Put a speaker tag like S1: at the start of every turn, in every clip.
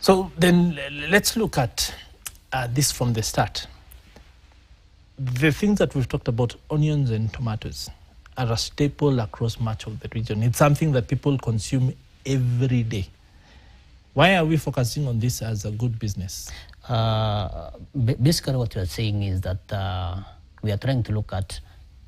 S1: So then let's look at this from the start. The things that we've talked about, onions and tomatoes, are a staple across much of the region. It's something that people consume every day. Why are we focusing on this as a good business?
S2: Basically what we are saying is that we are trying to look at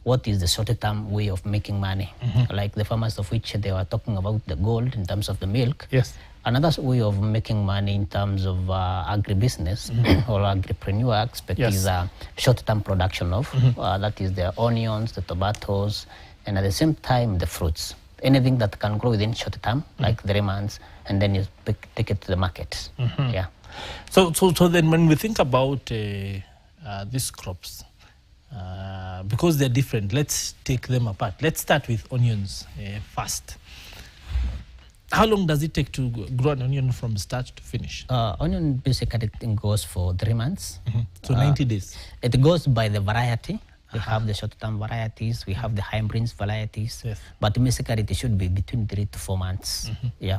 S2: what is the short-term way of making money. Like the farmers of which they were talking about the gold in terms of the milk.
S1: Yes.
S2: Another way of making money in terms of agribusiness or agripreneur aspect is short-term production of, that is the onions, the tomatoes, and at the same time the fruits. Anything that can grow within short term, like 3 months, and then you take it to the market. Yeah.
S1: So then when we think about these crops, because they're different, let's take them apart. Let's start with onions first. How long does it take to grow an onion from start to finish?
S2: Onion basically goes for 3 months.
S1: So 90 days.
S2: It goes by the variety. We have the short-term varieties, we have the hybrids varieties, but basically it should be between 3 to 4 months,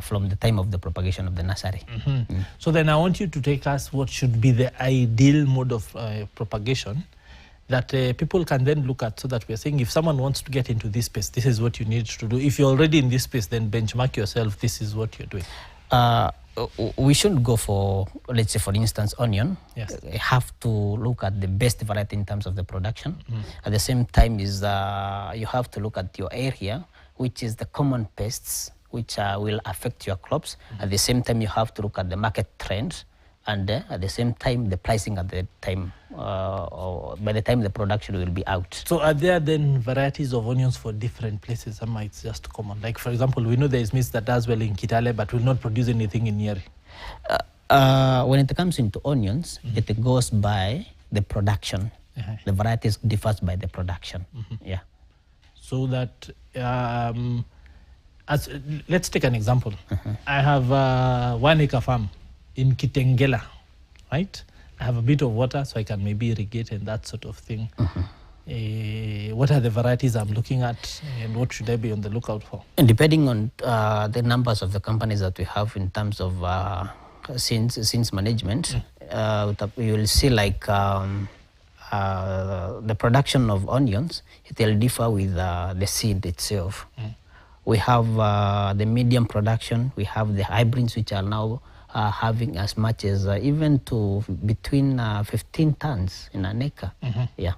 S2: from the time of the propagation of the nursery.
S1: So then I want you to take us what should be the ideal mode of propagation that people can then look at, so that we're saying if someone wants to get into this space, this is what you need to do. If you're already in this space, then benchmark yourself, this is what you're doing.
S2: We should go for, let's say, for instance, onion.
S1: Yes.
S2: You have to look at the best variety in terms of the production. At the same time, is you have to look at your area, which is the common pests which will affect your crops. At the same time, you have to look at the market trends, and at the same time, the pricing at the time, or by the time the production will be out.
S1: So are there then varieties of onions for different places? Some might just common. Like, for example, we know there is maize that does well in Kitale, but will not produce anything in Nyeri.
S2: When it comes into onions, it goes by the production. The varieties differs by the production. Yeah.
S1: So that, let's take an example. I have a 1 acre farm in Kitengela, right? I have a bit of water, so I can maybe irrigate and that sort of thing. What are the varieties I'm looking at, and what should I be on the lookout for?
S2: And depending on the numbers of the companies that we have in terms of seeds management, you will see like the production of onions, it will differ with the seed itself. We have the medium production, we have the hybrids which are now having as much as even to between 15 tons in an acre. Yeah.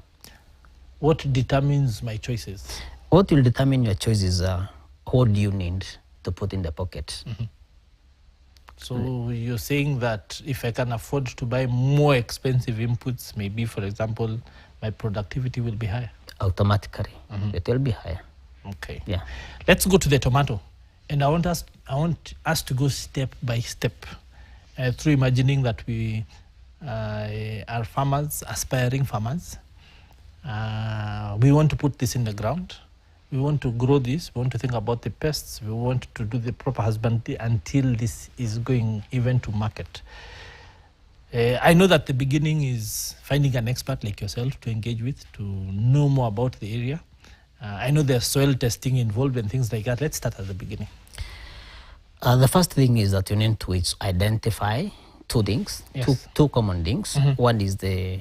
S1: What determines my choices?
S2: What will determine your choice is what do you need to put in the pocket.
S1: So you're saying that if I can afford to buy more expensive inputs, maybe, for example, my productivity will be higher?
S2: Automatically, it will be higher.
S1: Okay.
S2: Yeah.
S1: Let's go to the tomato. And I want us to go step by step through imagining that we are farmers, aspiring farmers. We want to put this in the ground. We want to grow this. We want to think about the pests. We want to do the proper husbandry until this is going even to market. I know that the beginning is finding an expert like yourself to engage with, to know more about the area. I know there's soil testing involved and things like that. Let's start at the beginning.
S2: The first thing is that you need to identify two things, two common things. One is the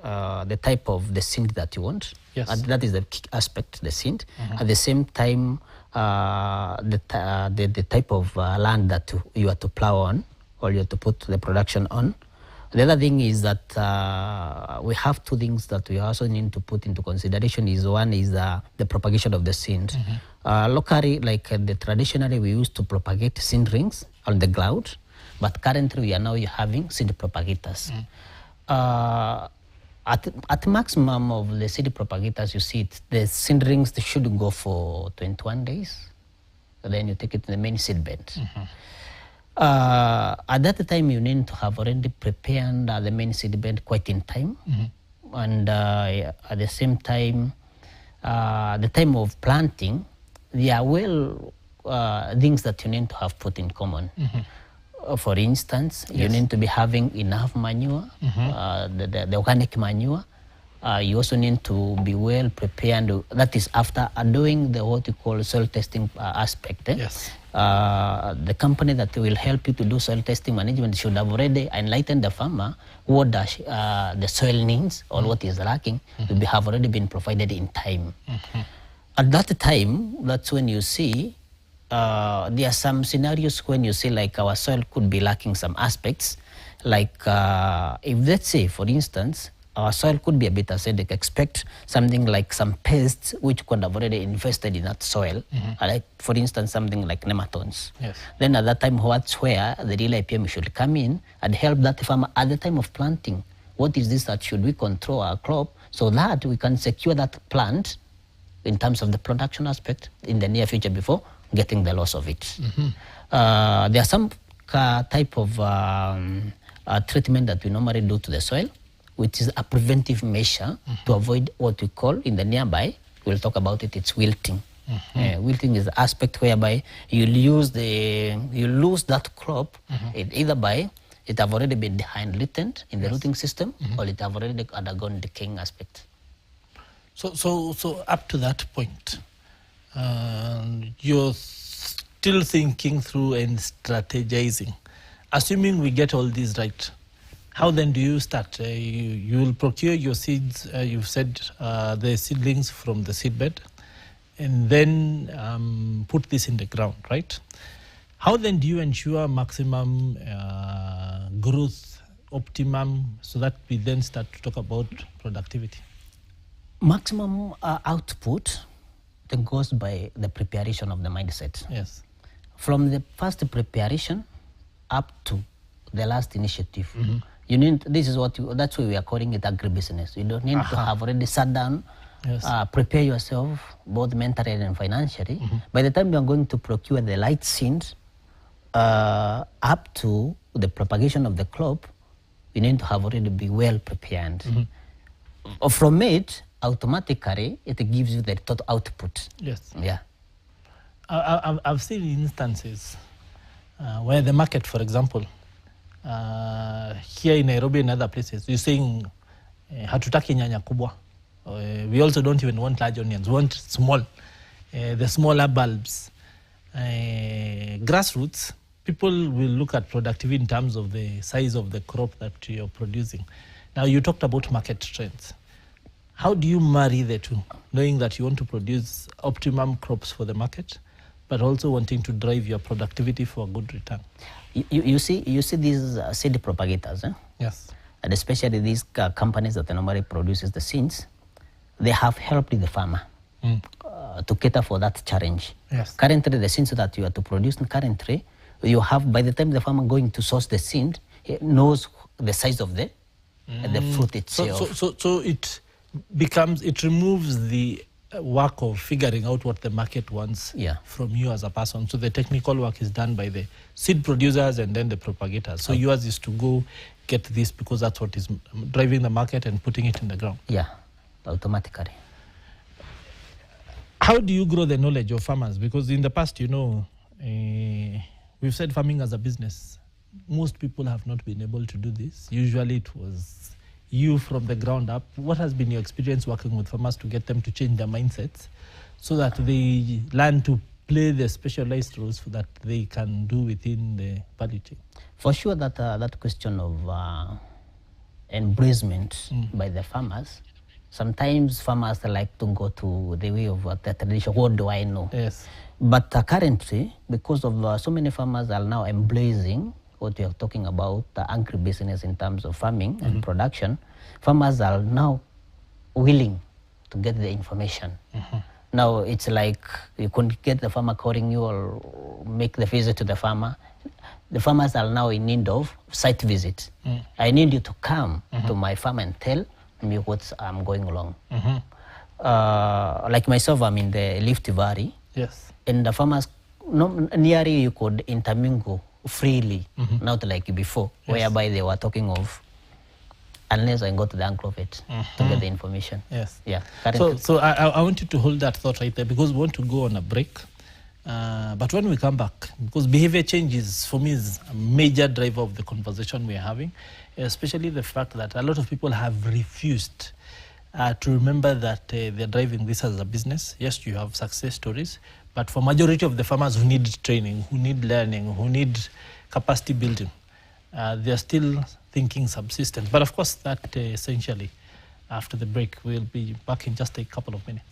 S2: type of the seed that you want. And that is the key aspect, the seed. At the same time, the type of land that you are to plow on, or you have to put the production on. The other thing is that we have two things that we also need to put into consideration. One is the propagation of the seed. Locally, like traditionally, we used to propagate seed rings on the ground, but currently we are now having seed propagators. At maximum of the seed propagators, you see it, the seed rings should go for 21 days. Then you take it to the main seed bed. At that time, you need to have already prepared the main seed bed quite in time. And at the same time, the time of planting, there are things that you need to have put in common. For instance, you need to be having enough manure, the organic manure, you also need to be well prepared. That is after doing the what you call soil testing aspect.
S1: Yes.
S2: The company that will help you to do soil testing management should have already enlightened the farmer what the soil needs or what is lacking to have already been provided in time. At that time, that's when you see there are some scenarios when you see like our soil could be lacking some aspects. Like if let's say, for instance, our soil could be a bit acidic, expect something like some pests which could have already infested in that soil, like for instance something like nematodes.
S1: Yes.
S2: Then at that time, that's where the real IPM should come in and help that farmer at the time of planting. What is this that should we control our crop so that we can secure that plant in terms of the production aspect in the near future before getting the loss of it. There are some type of treatment that we normally do to the soil, which is a preventive measure to avoid what we call in the nearby, we'll talk about it, it's wilting. Wilting is the aspect whereby you lose that crop either by it have already been latent in the rooting system or it have already undergone decaying aspect.
S1: So up to that point, you're still thinking through and strategizing. Assuming we get all these right, how then do you start? You will procure your seeds, you've said the seedlings from the seedbed, and then put this in the ground, right? How then do you ensure maximum growth, optimum, so that we then start to talk about productivity?
S2: Maximum output then goes by the preparation of the mindset.
S1: Yes.
S2: From the first preparation up to the last initiative, you need. That's why we are calling it agribusiness. You don't need to have already sat down, prepare yourself both mentally and financially. By the time you are going to procure the light seeds, up to the propagation of the crop, you need to have already be well prepared. From it, automatically, it gives you the total output.
S1: Yes.
S2: Yeah.
S1: I've seen instances where the market, for example, here in Nairobi and other places, you're saying hatutaki nyanya kubwa. We also don't even want large onions. We want small, the smaller bulbs. Grassroots, people will look at productivity in terms of the size of the crop that you're producing. Now, you talked about market trends. How do you marry the two, knowing that you want to produce optimum crops for the market, but also wanting to drive your productivity for a good return?
S2: You see these seed propagators,
S1: Yes.
S2: And especially these companies that normally produces the seeds, they have helped the farmer to cater for that challenge.
S1: Yes.
S2: Currently, the seeds that you are to produce currently, you have, by the time the farmer going to source the seed, he knows the size of the fruit itself.
S1: So it removes the work of figuring out what the market wants from you as a person. So the technical work is done by the seed producers and then the propagators. So yours is to go get this because that's what is driving the market and putting it in the ground.
S2: Yeah, automatically.
S1: How do you grow the knowledge of farmers? Because in the past, we've said farming as a business. Most people have not been able to do this. Usually it was you from the ground up. What has been your experience working with farmers to get them to change their mindsets so that they learn to play the specialized roles that they can do within the value chain?
S2: For sure that question of embracement by the farmers, sometimes farmers like to go to the way of the tradition, what do I know?
S1: Yes.
S2: But currently, because of so many farmers are now embracing what we are talking about, the agribusiness in terms of farming and production, farmers are now willing to get the information. Now it's like you could get the farmer calling you or make the visit to the farmer. The farmers are now in need of site visit. I need you to come to my farm and tell me what I'm going along. Like myself, I'm in the Rift Valley.
S1: Yes.
S2: And the farmers, nearly you could intermingle freely, not like before, whereby they were talking of, unless I go to the agrovet to get the information.
S1: Yes.
S2: Yeah.
S1: So I want you to hold that thought right there because we want to go on a break. But when we come back, because behavior changes for me is a major driver of the conversation we're having, especially the fact that a lot of people have refused to remember that they're driving this as a business. Yes, you have success stories, but for majority of the farmers who need training, who need learning, who need capacity building, they're still thinking subsistence. But of course, that essentially, after the break, we'll be back in just a couple of minutes.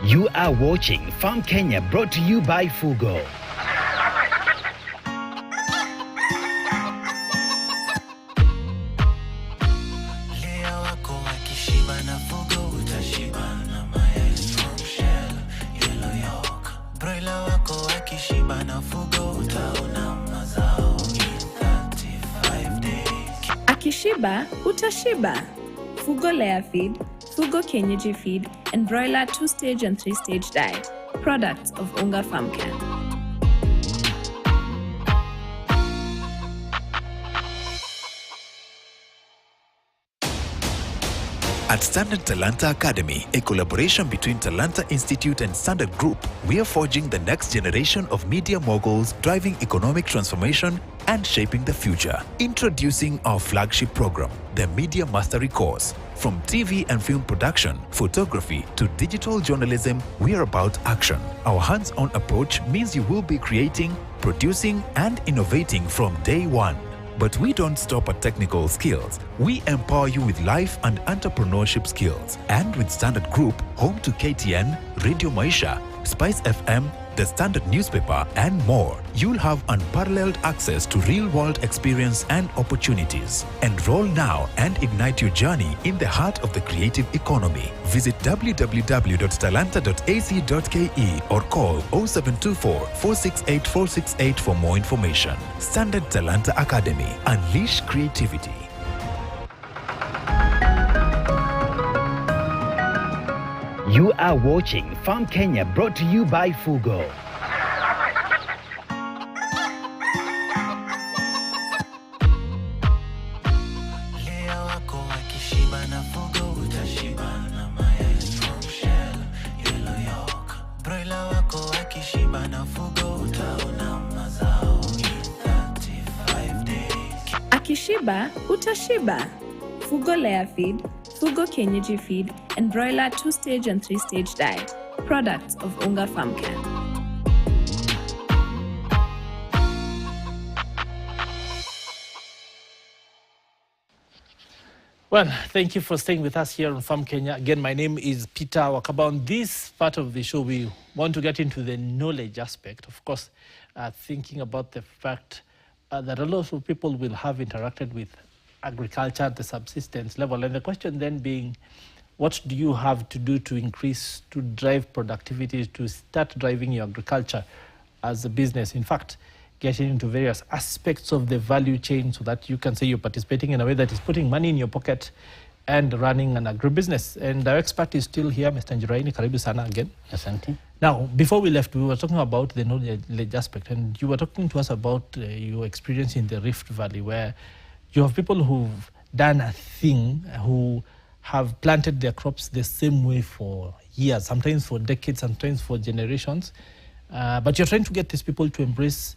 S3: You are watching Farm Kenya, brought to you by Fugo.
S4: Akishiba, utashiba. Fugo layer feed, Fugo Kienyeji feed, and broiler 2-stage and 3-stage diet. Products of Unga Farm Care.
S5: At Standard Talanta Academy, a collaboration between Talanta Institute and Standard Group, we are forging the next generation of media moguls, driving economic transformation and shaping the future. Introducing our flagship program, the Media Mastery Course. From TV and film production, photography to digital journalism, we are about action. Our hands-on approach means you will be creating, producing, and innovating from day one. But we don't stop at technical skills. We empower you with life and entrepreneurship skills. And with Standard Group, home to KTN, Radio Maisha, Spice FM, the Standard newspaper, and more, you'll have unparalleled access to real-world experience and opportunities. Enroll now and ignite your journey in the heart of the creative economy. Visit www.talanta.ac.ke or call 0724 468 468 for more information. Standard Talanta Academy. Unleash creativity.
S3: You are watching Farm Kenya, brought to you by Fugo.
S4: Akishiba, utashiba. Fugo layer feed, Fugo Kienyeji feed, and broiler 2-stage and 3-stage diet. Products of Unga Farm Care.
S1: Well, thank you for staying with us here on Farm Kenya. Again, my name is Peter Wakaba. On this part of the show, we want to get into the knowledge aspect. Of course, thinking about the fact that a lot of people will have interacted with agriculture at the subsistence level. And the question then being, what do you have to do to increase, to drive productivity, to start driving your agriculture as a business? In fact, getting into various aspects of the value chain so that you can say you're participating in a way that is putting money in your pocket and running an agribusiness. And our expert is still here, Mr. Njiraini. Karibu sana again.
S2: Asante.
S1: Now, before we left, we were talking about the knowledge aspect, and you were talking to us about your experience in the Rift Valley, where you have people who've done a thing, who have planted their crops the same way for years, sometimes for decades, sometimes for generations. But you're trying to get these people to embrace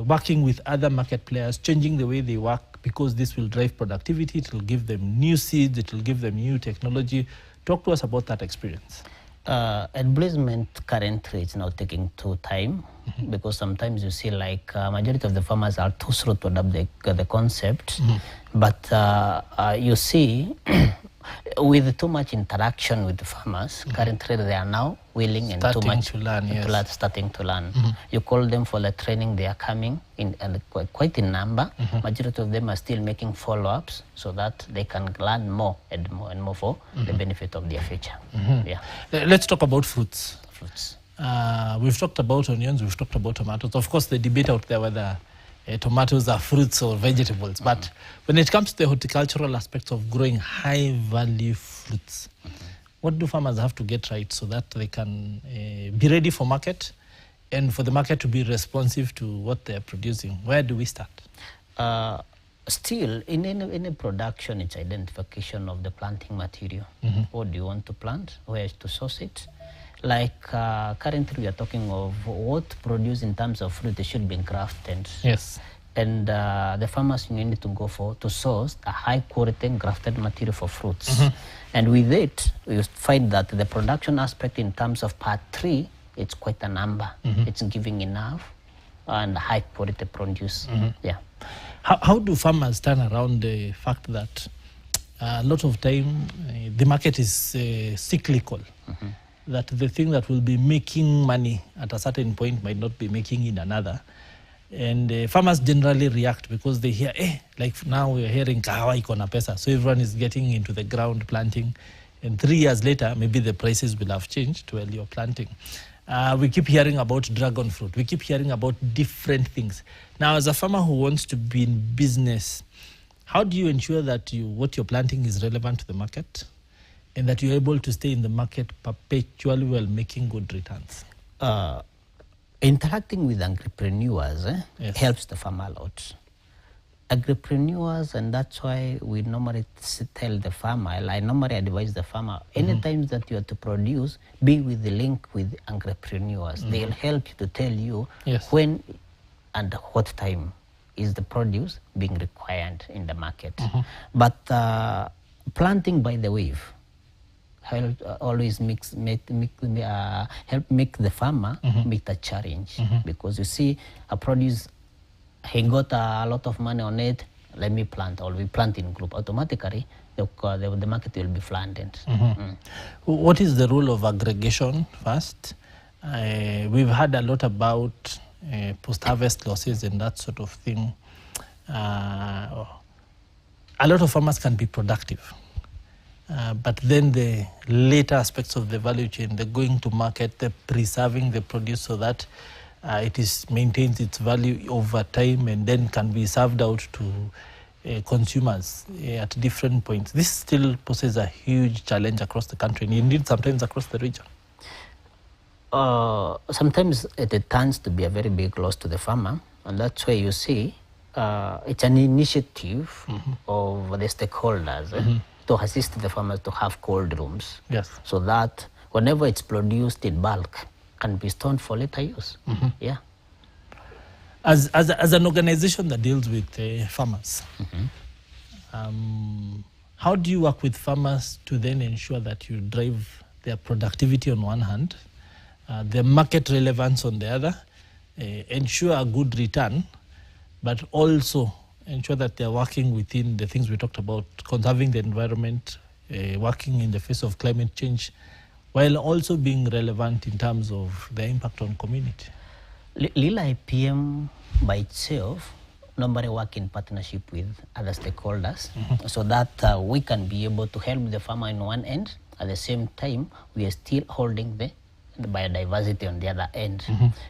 S1: working with other market players, changing the way they work, because this will drive productivity, it will give them new seeds, it will give them new technology. Talk to us about that experience.
S2: Advertisement currently is now taking too time because sometimes you see like majority of the farmers are too slow to adopt the concept. But you see with too much interaction with the farmers, currently they are now willing and too much
S1: to learn,
S2: starting to learn. You call them for the training, they are coming in quite in number. Majority of them are still making follow-ups so that they can learn more and more for the benefit of their future. Yeah.
S1: Let's talk about fruits.
S2: We've
S1: talked about onions, we've talked about tomatoes. Of course, the debate out there whether tomatoes are fruits or vegetables. But when it comes to the horticultural aspects of growing high-value fruits, what do farmers have to get right so that they can be ready for market and for the market to be responsive to what they're producing? Where do we start?
S2: Still, in any production, it's identification of the planting material. What do you want to plant? Where to source it? Like currently we are talking of what produce in terms of fruit should be grafted.
S1: Yes.
S2: And the farmers need to go for to source a high quality grafted material for fruits. And with it, we find that the production aspect in terms of part 3, it's quite a number. It's giving enough and high quality produce. Yeah.
S1: How do farmers turn around the fact that a lot of time the market is cyclical? That the thing that will be making money at a certain point might not be making in another. And farmers generally react because they hear, like now we're hearing kahawa iko na pesa. So everyone is getting into the ground planting. And 3 years later, maybe the prices will have changed while you're planting. We keep hearing about dragon fruit. We keep hearing about different things. Now, as a farmer who wants to be in business, how do you ensure that what you're planting is relevant to the market and that you're able to stay in the market perpetually while making good returns?
S2: Interacting with entrepreneurs
S1: Yes.
S2: helps the farmer a lot. Agripreneurs, and that's why we normally tell the farmer, I normally advise the farmer, anytime that you are to produce, be with the link with entrepreneurs. They'll help you to tell you
S1: Yes.
S2: when and what time is the produce being required in the market. But planting by the wave help always help make the farmer meet a challenge, because you see a produce, he got a lot of money on it, let me plant, or we plant in group, automatically the market will be flattened.
S1: What is the role of aggregation first? We've heard a lot about post-harvest losses and that sort of thing. A lot of farmers can be productive. But then the later aspects of the value chain, the going to market, the preserving the produce so that it maintains its value over time and then can be served out to consumers at different points. This still poses a huge challenge across the country and indeed sometimes across the region.
S2: Sometimes it turns to be a very big loss to the farmer, and that's why you see it's an initiative of the stakeholders to assist the farmers to have cold rooms.
S1: Yes.
S2: So that whenever it's produced in bulk, can be stored for later use. Yeah.
S1: As an organization that deals with farmers, how do you work with farmers to then ensure that you drive their productivity on one hand, their market relevance on the other, ensure a good return, but also ensure that they're working within the things we talked about, conserving the environment, working in the face of climate change, while also being relevant in terms of the impact on community?
S2: Lila IPM by itself normally work in partnership with other stakeholders so that we can be able to help the farmer in one end. At the same time, we are still holding the biodiversity on the other end.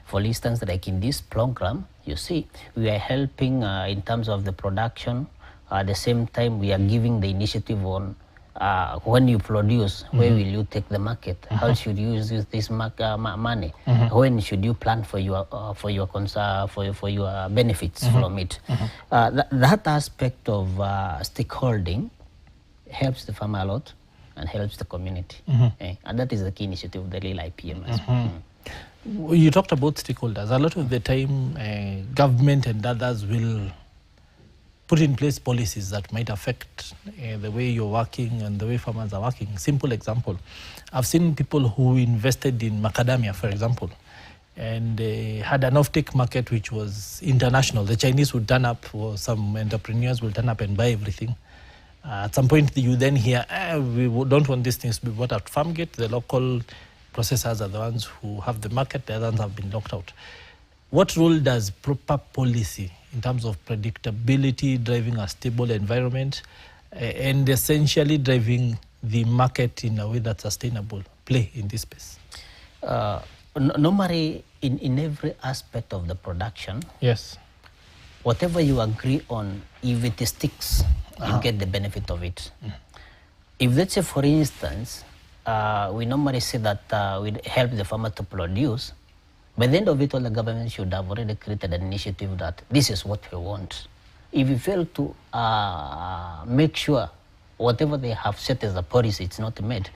S2: For instance, like in this program, you see, we are helping in terms of the production. At the same time, we are giving the initiative on when you produce, where will you take the market? How should you use this money? When should you plan for your benefits from it? That aspect of stakeholding helps the farmer a lot and helps the community. And that is the key initiative of the Lila IPM.
S1: You talked about stakeholders. A lot of the time, government and others will put in place policies that might affect the way you're working and the way farmers are working. Simple example, I've seen people who invested in macadamia, for example, and had an off-take market which was international. The Chinese would turn up, or some entrepreneurs will turn up and buy everything. At some point, you then hear, we don't want these things to be bought at farm gate. The local processors are the ones who have the market. The others have been locked out. What role does proper policy in terms of predictability, driving a stable environment, and essentially driving the market in a way that's sustainable play in this space?
S2: Normally, in every aspect of the production,
S1: yes,
S2: whatever you agree on, if it sticks, you get the benefit of it. If let's say, for instance, we normally say that we help the farmer to produce, by the end of it all, the government should have already created an initiative that this is what we want. If you fail to make sure whatever they have set as a policy, it's not met.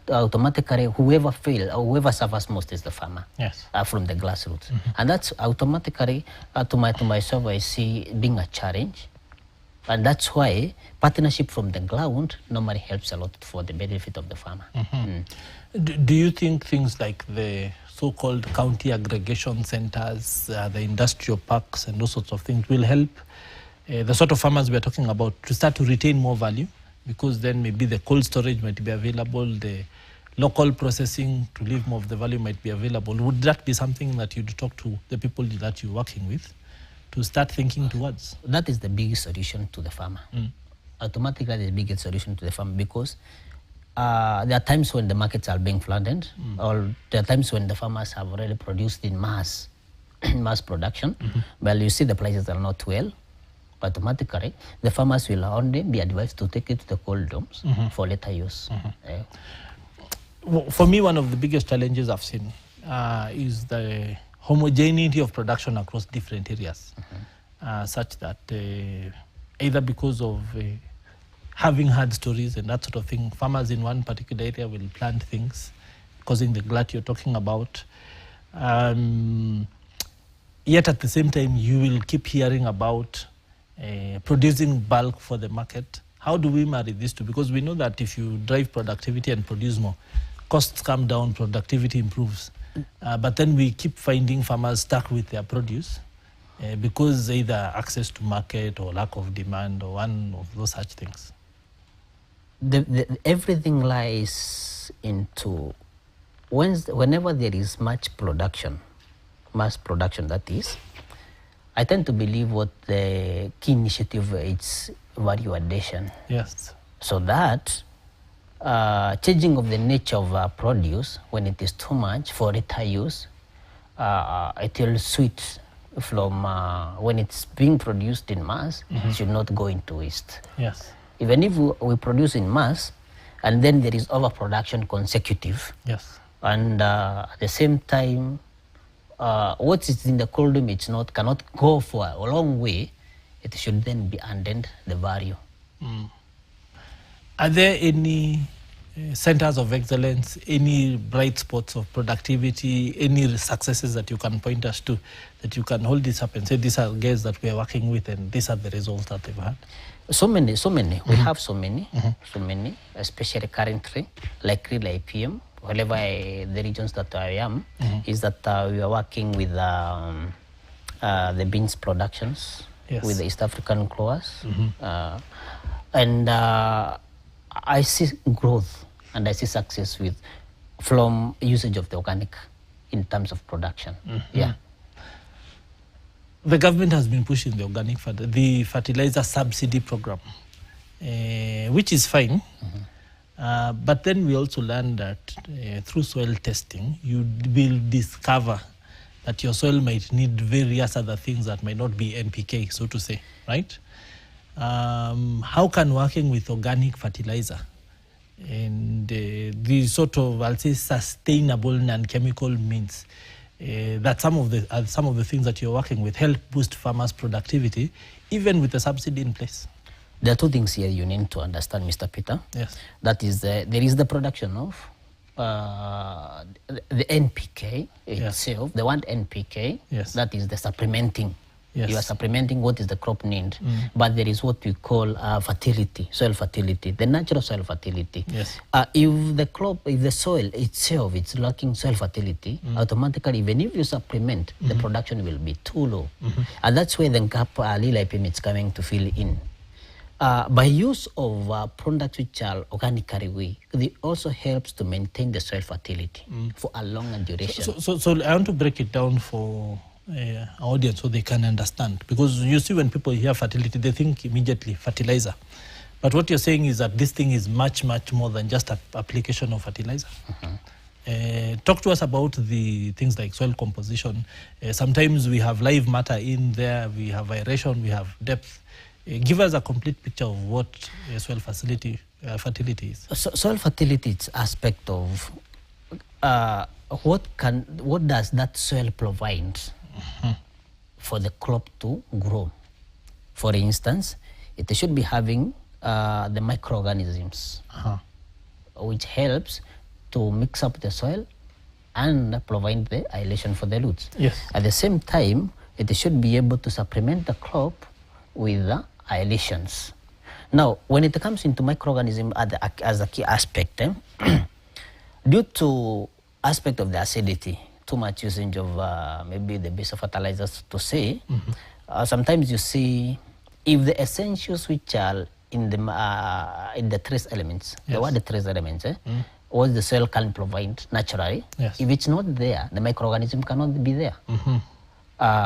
S2: Automatically, whoever fails or whoever suffers most is the farmer.
S1: Yes.
S2: From the grassroots, and that's automatically to myself I see being a challenge, and that's why partnership from the ground normally helps a lot for the benefit of the farmer.
S1: Do you think things like the so-called county aggregation centers, the industrial parks, and those sorts of things will help the sort of farmers we are talking about to start to retain more value? Because then maybe the cold storage might be available, the local processing to leave more of the value might be available. Would that be something that you'd talk to the people that you're working with to start thinking towards?
S2: That is the biggest solution to the farmer. Automatically, the biggest solution to the farmer, because there are times when the markets are being flooded, or there are times when the farmers have already produced in mass production. Well, you see the prices are not well. Automatically, the farmers will only be advised to take it to the cold rooms for later use.
S1: For me, one of the biggest challenges I've seen is the homogeneity of production across different areas, such that either because of having had stories and that sort of thing, farmers in one particular area will plant things, causing the glut you're talking about. Yet at the same time, you will keep hearing about producing bulk for the market. How do we marry these two? Because we know that if you drive productivity and produce more, costs come down, productivity improves. But then we keep finding farmers stuck with their produce because either access to market or lack of demand or one of those such things.
S2: Everything lies into whenever there is much production, mass production that is, I tend to believe what the key initiative is value addition.
S1: Yes.
S2: So that changing of the nature of produce, when it is too much for later use, it will switch from when it's being produced in mass, it should not go into waste.
S1: Yes.
S2: Even if we produce in mass, and then there is overproduction consecutive.
S1: Yes.
S2: And at the same time, what is in the cold room cannot go for a long way. It should then be undent the value.
S1: Are there any centers of excellence, any bright spots of productivity, any successes that you can point us to, that you can hold this up and say these are guys that we are working with and these are the results that they've had?
S2: So many. We have so many, especially currently, like real IPM, wherever the regions that I am, is that we are working with the beans productions, with the East African growers. And I see growth and I see success from usage of the organic in terms of production.
S1: The government has been pushing the organic the fertilizer subsidy program, which is fine. But then we also learned that through soil testing, you will discover that your soil might need various other things that might not be NPK, so to say, right? How can working with organic fertilizer and the sort of, I'll say, sustainable non-chemical means that some of the things that you're working with help boost farmers' productivity, even with the subsidy in place?
S2: There are two things here you need to understand, Mr. Peter.
S1: Yes.
S2: That is, there is the production of the NPK itself, the one NPK, that is the supplementing. You are supplementing what is the crop need. But there is what we call fertility, soil fertility, the natural soil fertility. If the soil itself is lacking soil fertility, automatically, even if you supplement, the production will be too low. And that's where the gap LIPM is coming to fill in. By use of products which are organically weak, it also helps to maintain the soil fertility for a longer duration.
S1: So I want to break it down for our audience so they can understand. Because you see, when people hear fertility, they think immediately fertilizer. But what you're saying is that this thing is much, much more than just an application of fertilizer. Talk to us about the things like soil composition. Sometimes we have live matter in there, we have aeration, we have depth. Give us a complete picture of what soil fertility is.
S2: Soil fertility is aspect of what does that soil provide for the crop to grow. For instance, it should be having the microorganisms, which helps to mix up the soil and provide the aeration for the roots.
S1: Yes.
S2: At the same time, it should be able to supplement the crop with the aerations. Now, when it comes into microorganism as a key aspect, due to aspect of the acidity, too much usage of maybe the base of fertilizers to say, sometimes you see if the essentials which are in the trace elements,
S1: Yes.
S2: the trace elements, what the soil can provide naturally,
S1: Yes.
S2: if it's not there, the microorganism cannot be there.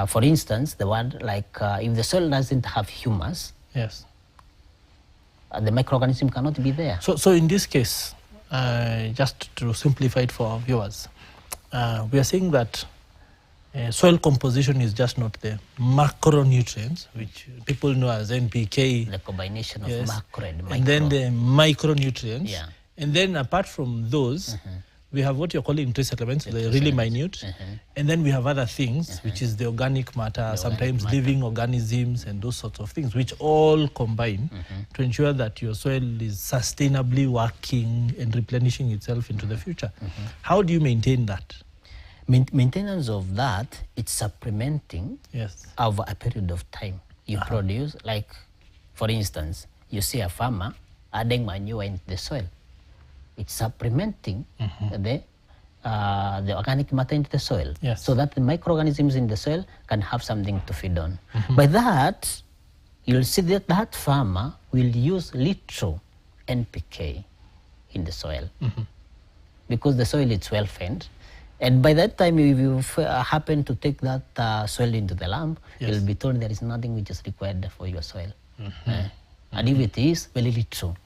S2: For instance, the one like if the soil doesn't have humus,
S1: Yes.
S2: The microorganism cannot be there.
S1: So in this case, just to simplify it for our viewers, we are saying that soil composition is just not the macronutrients, which people know as NPK.
S2: The combination of
S1: Yes.
S2: macro and micro.
S1: And then the micronutrients.
S2: Yeah.
S1: And then apart from those, we have what you're calling trace elements, they're really minute. And then we have other things, which is the organic matter, sometimes living organisms and those sorts of things, which all combine to ensure that your soil is sustainably working and replenishing itself into the future. How do you maintain that?
S2: Maintenance of that, it's supplementing
S1: Yes.
S2: over a period of time. You produce, like, for instance, you see a farmer adding manure into the soil. It's supplementing the organic matter into the soil,
S1: Yes.
S2: so that the microorganisms in the soil can have something to feed on. By that, you'll see that that farmer will use little NPK in the soil because the soil is well fed. And by that time, if you happen to take that soil into the lamp,
S1: Yes.
S2: you'll be told there is nothing which is required for your soil. And if it is, very little.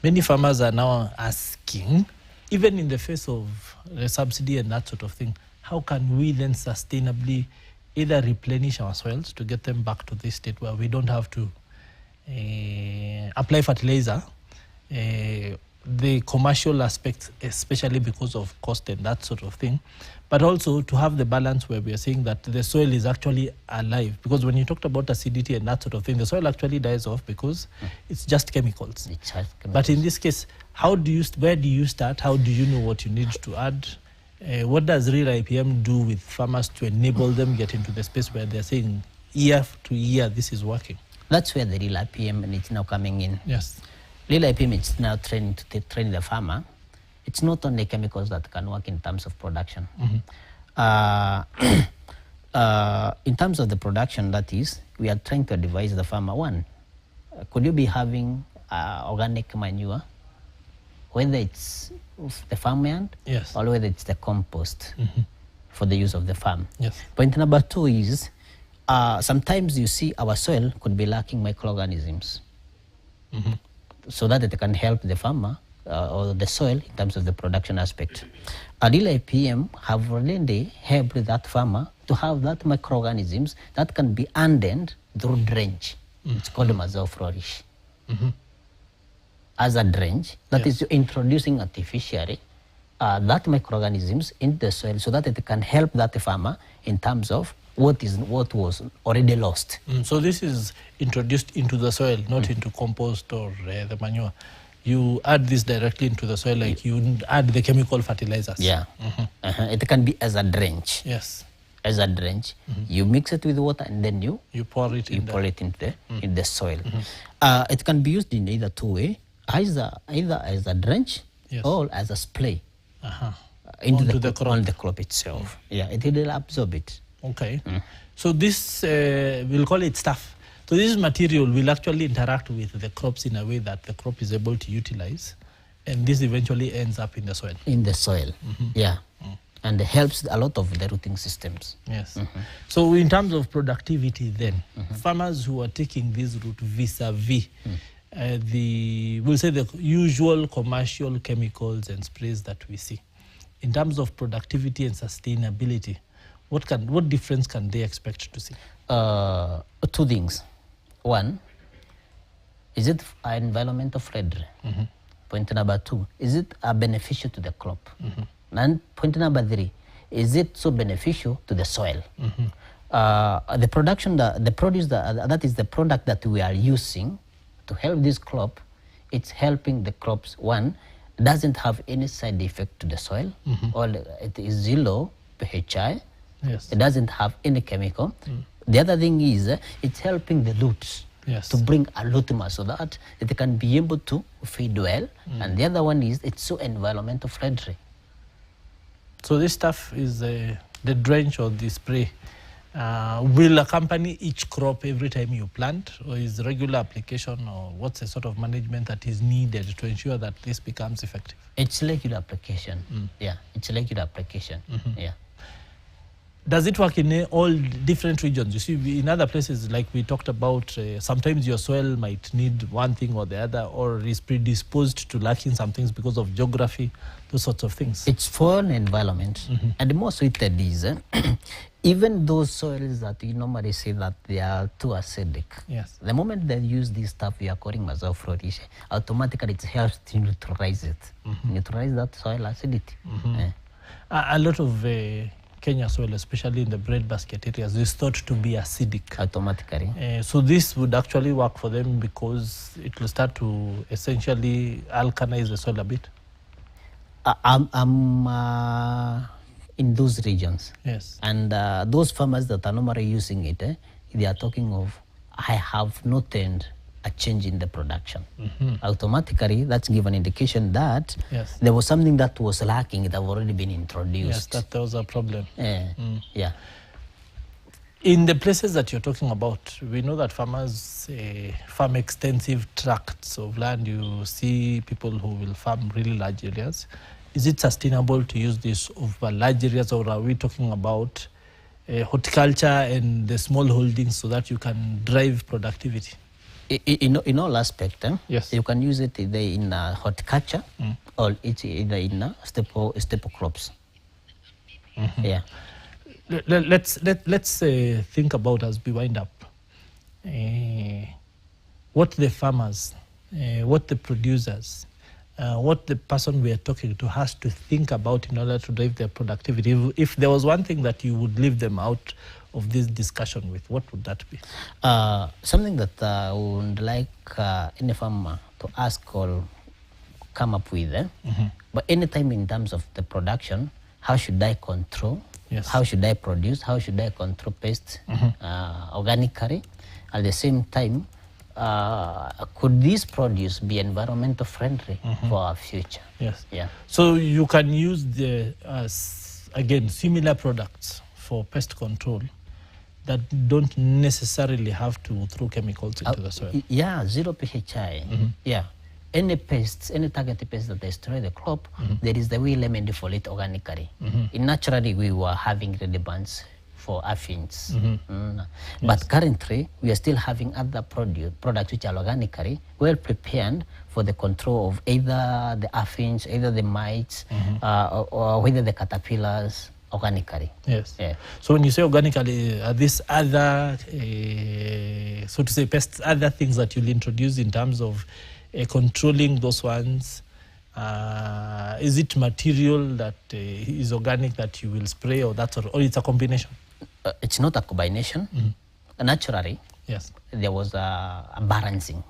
S1: Many farmers are now asking, even in the face of the subsidy and that sort of thing, how can we then sustainably either replenish our soils to get them back to this state where we don't have to apply fertilizer, the commercial aspects, especially because of cost and that sort of thing, but also to have the balance where we are saying that the soil is actually alive. Because when you talked about acidity and that sort of thing, the soil actually dies off because it's just chemicals.
S2: It has
S1: But in this case, where do you start? How do you know what you need to add? What does real IPM do with farmers to enable them get into the space where they're saying year to year this is working?
S2: That's where the real IPM and it's now coming in.
S1: Yes.
S2: Real IPM is now training the farmer. It's not only chemicals that can work in terms of production. In terms of the production, that is, we are trying to advise the farmer. One, could you be having organic manure, whether it's the farmland,
S1: Yes.
S2: or whether it's the compost for the use of the farm.
S1: Yes.
S2: Point number two is sometimes you see our soil could be lacking microorganisms, so that it can help the farmer or the soil in terms of the production aspect. A real IPM have already helped that farmer to have that microorganisms that can be hardened through drench. It's called Mazao flourish. As a drench, that is introducing artificially that microorganisms in the soil so that it can help that farmer in terms of what was already lost.
S1: So this is introduced into the soil, not into compost or the manure. You add this directly into the soil, like you add the chemical fertilizers.
S2: Yeah. It can be as a drench.
S1: Yes.
S2: As a drench, you mix it with water and then you
S1: pour it in
S2: in the soil. It can be used in either two ways, either as a drench or as a spray into on the crop itself. Yeah, it will absorb it.
S1: Okay. So this, we'll call it stuff. So this material will actually interact with the crops in a way that the crop is able to utilize, and this eventually ends up in the soil.
S2: In the soil, yeah. And it helps a lot of the rooting systems.
S1: Yes. So in terms of productivity then, farmers who are taking this route vis-a-vis we'll say the usual commercial chemicals and sprays that we see, in terms of productivity and sustainability, what difference can they expect to see?
S2: Two things. One, is it environmental friendly? Point number two, is it beneficial to the crop? And point number three, is it so beneficial to the soil? The production, the produce, that is the product that we are using to help this crop, it's helping the crops. One, doesn't have any side effect to the soil, or it is 0 PHI.
S1: Yes.
S2: It doesn't have any chemical. The other thing is it's helping the roots to bring a root mass so that it can be able to feed well. And the other one is it's so environmental friendly.
S1: So this stuff is the drench or the spray. Will accompany each crop every time you plant, or is regular application, or what's the sort of management that is needed to ensure that this becomes effective?
S2: It's regular application. Yeah, it's regular application. Yeah.
S1: Does it work in all different regions? You see, in other places, like we talked about, sometimes your soil might need one thing or the other, or is predisposed to lacking some things because of geography, those sorts of things.
S2: It's for an environment. And the more sweeted is, even those soils that you normally say that they are too acidic,
S1: Yes.
S2: the moment they use this stuff we are calling authoritative, automatically it helps to neutralize it, neutralize that soil acidity.
S1: A lot of Kenya soil, especially in the breadbasket areas, is thought to be acidic.
S2: Automatically.
S1: So this would actually work for them because it will start to essentially alkalize the soil a bit.
S2: I'm in those regions.
S1: Yes.
S2: And those farmers that are normally using it, they are talking of, I have noted a change in the production. Automatically, that's give an indication that there was something that was lacking that have already been introduced.
S1: Yes, that there was a problem.
S2: Yeah.
S1: In the places that you're talking about, we know that farmers farm extensive tracts of land. You see people who will farm really large areas. Is it sustainable to use this over large areas, or are we talking about horticulture and the small holdings so that you can drive productivity?
S2: In all aspects,
S1: Yes.
S2: you can use it either in horticulture or it's either in staple crops. Yeah.
S1: Let's think about, as we wind up, what the farmers, what the producers, what the person we are talking to has to think about in order to drive their productivity. If there was one thing that you would leave them out of this discussion with, what would that be?
S2: Something that I would like any farmer to ask or come up with. But anytime in terms of the production, how should I control?
S1: Yes.
S2: How should I produce? How should I control pests organically? At the same time, could this produce be environmental friendly for our future?
S1: Yes.
S2: Yeah.
S1: So you can use the again similar products for pest control that don't necessarily have to throw chemicals into the soil.
S2: Yeah, 0 PHI. Yeah. Any pests, any targeted pests that destroy the crop, there is the way remedy for it organically. Naturally, we were having the bans for aphids. But currently, we are still having other products which are organically well prepared for the control of either the aphids, either the mites, or whether the caterpillars organically.
S1: Yes.
S2: Yeah.
S1: So when you say organically, are these other, so to say, pests, other things that you'll introduce in terms of controlling those ones? Is it material that is organic that you will spray, or that, or it's a combination?
S2: It's not a combination. Naturally,
S1: Yes.
S2: there was a balancing.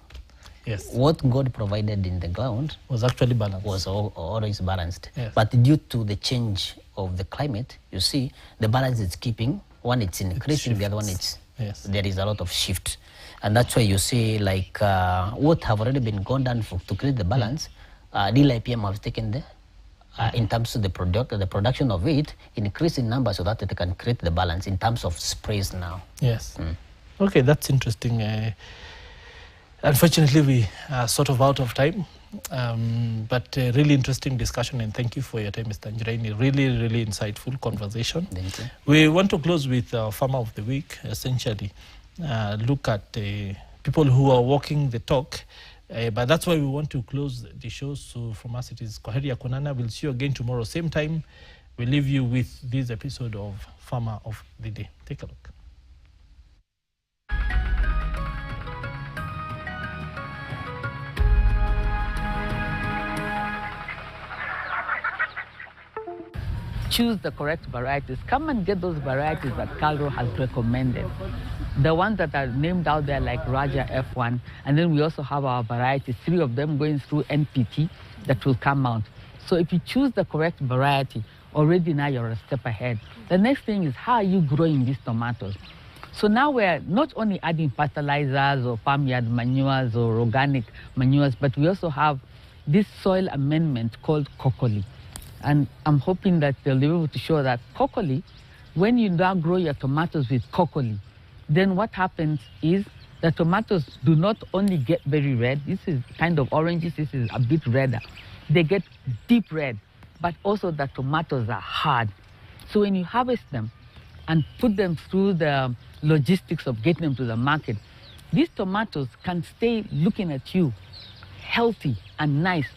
S1: Yes.
S2: What God provided in the ground
S1: Was actually balanced.
S2: was always balanced.
S1: Yes.
S2: But due to the change of the climate, you see, the balance is keeping. One, it's increasing, the other one,
S1: Yes.
S2: there is a lot of shift. And that's why you see, like, what have already been gone done to create the balance, DLIPM have taken the, in terms of the production of it, increase in numbers so that it can create the balance in terms of sprays now.
S1: Yes. Okay, that's interesting. Unfortunately, we are sort of out of time, but really interesting discussion, and thank you for your time, Mr. Njiraini. Really, really insightful conversation.
S2: Thank you.
S1: We want to close with Farmer of the Week, essentially. Look at people who are walking the talk, but that's why we want to close the show. So from us, it is Kwaheri ya Konana. We'll see you again tomorrow, same time. We leave you with this episode of Farmer of the Day. Take a look.
S6: choose the correct varieties. Come and get those varieties that Calro has recommended. The ones that are named out there like Raja F1, and then we also have our varieties, 3 of them going through NPT that will come out. So if you choose the correct variety, already now you're a step ahead. The next thing is, how are you growing these tomatoes? So now we're not only adding fertilizers or farmyard manures or organic manures, but we also have this soil amendment called Coccoli. And I'm hoping that they'll be able to show that Coccoli, when you now grow your tomatoes with Coccoli, then what happens is the tomatoes do not only get very red, this is kind of oranges, this is a bit redder. They get deep red, but also the tomatoes are hard. So when you harvest them and put them through the logistics of getting them to the market, these tomatoes can stay looking at you healthy and nice,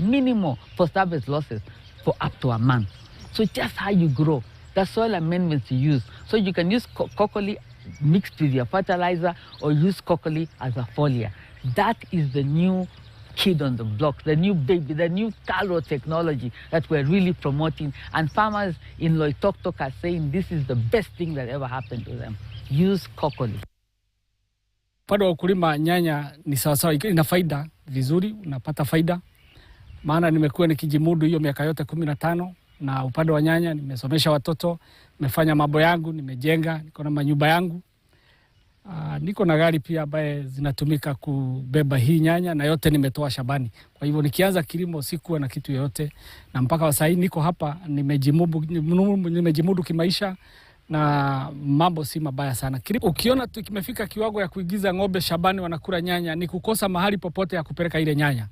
S6: minimal post-harvest losses for up to a month. So just how you grow, the soil amendments you use. So you can use Coccoli mixed with your fertilizer or use Coccoli as a foliar. That is the new kid on the block, the new baby, the new Calro technology that we're really promoting. And farmers in Loitoktok are saying this is the best thing that ever happened to them. Use Coccoli.
S7: Upande wa ukulima nyanya ni sawasawa, ina faida vizuri, unapata faida. Maana nimekuwa nikijimudu hiyo miaka yote 15, na upande wa nyanya nimesomesha watoto, nimefanya mambo yangu, nimejenga, niko na manyumba yangu. Niko na gari pia ambaye zinatumika kubeba hii nyanya, na yote nimetoa shambani. Kwa hivyo nikianza kilimo sikuwa na kitu yote, na mpaka wa sasa niko hapa nimejimudu kimaisha, na mambo si mabaya sana. Ukiona kimefika kiwango ya kuigiza ng'ombe shambani wanakula nyanya, ni kukosa mahali popote ya kupeleka ile nyanya.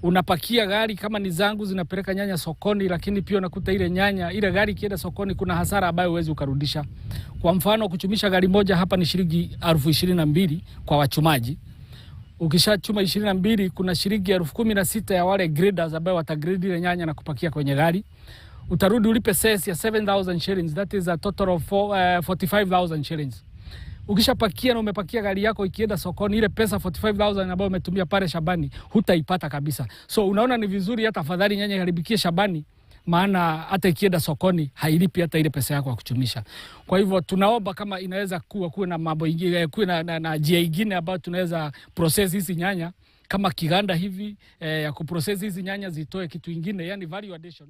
S7: Unapakia gari kama ni zangu zinapeleka nyanya sokoni, lakini pia unakuta ile nyanya, ile gari kienda sokoni kuna hasara ambayo huwezi ukarudisha. Kwa mfano kuchumisha gari moja hapa ni shilingi 22,000 kwa wachumaji. Ukishachuma 22 kuna shilingi 16,000 ya wale graders ambao watagrade ile nyanya na kupakia kwenye gari. Utarudi ulipe cess ya 7,000 shillings, that is a total of 45,000 shillings. Ukishapakia na umepakia gari yako ikienda sokoni, ile pesa 45,000 ambayo umetumia pale shambani hutaipata kabisa. So unaona ni vizuri hata afadhali nyanya iharibikie shambani, maana hata ikienda sokoni hailipi hata ile pesa yako ya kuchumisha. Kwa hivyo tunaomba kama inaweza kuwa na mambo ingine, kuwa na njia nyingine ambayo tunaweza process hizi nyanya kama kiganda hivi ya kuprocess hizi nyanya zitoe kitu kingine, yani value addition.